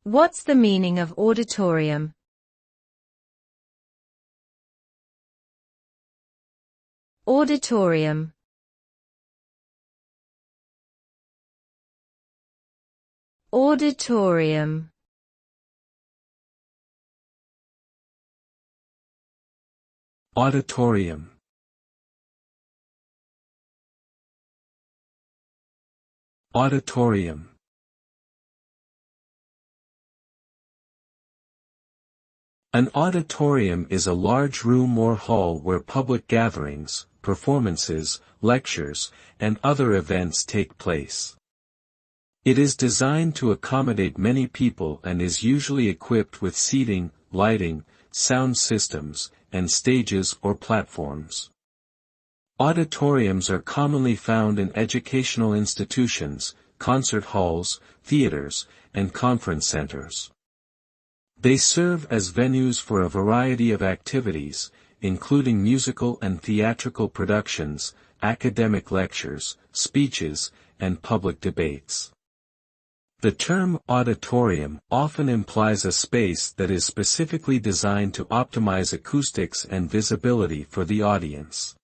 What's the meaning of auditorium? Auditorium. Auditorium. Auditorium. Auditorium. An auditorium is a large room or hall where public gatherings, performances, lectures, and other events take place. It is designed to accommodate many people and is usually equipped with seating, lighting, sound systems, and stages or platforms. Auditoriums are commonly found in educational institutions, concert halls, theaters, and conference centers. They serve as venues for a variety of activities, including musical and theatrical productions, academic lectures, speeches, and public debates. The term auditorium often implies a space that is specifically designed to optimize acoustics and visibility for the audience.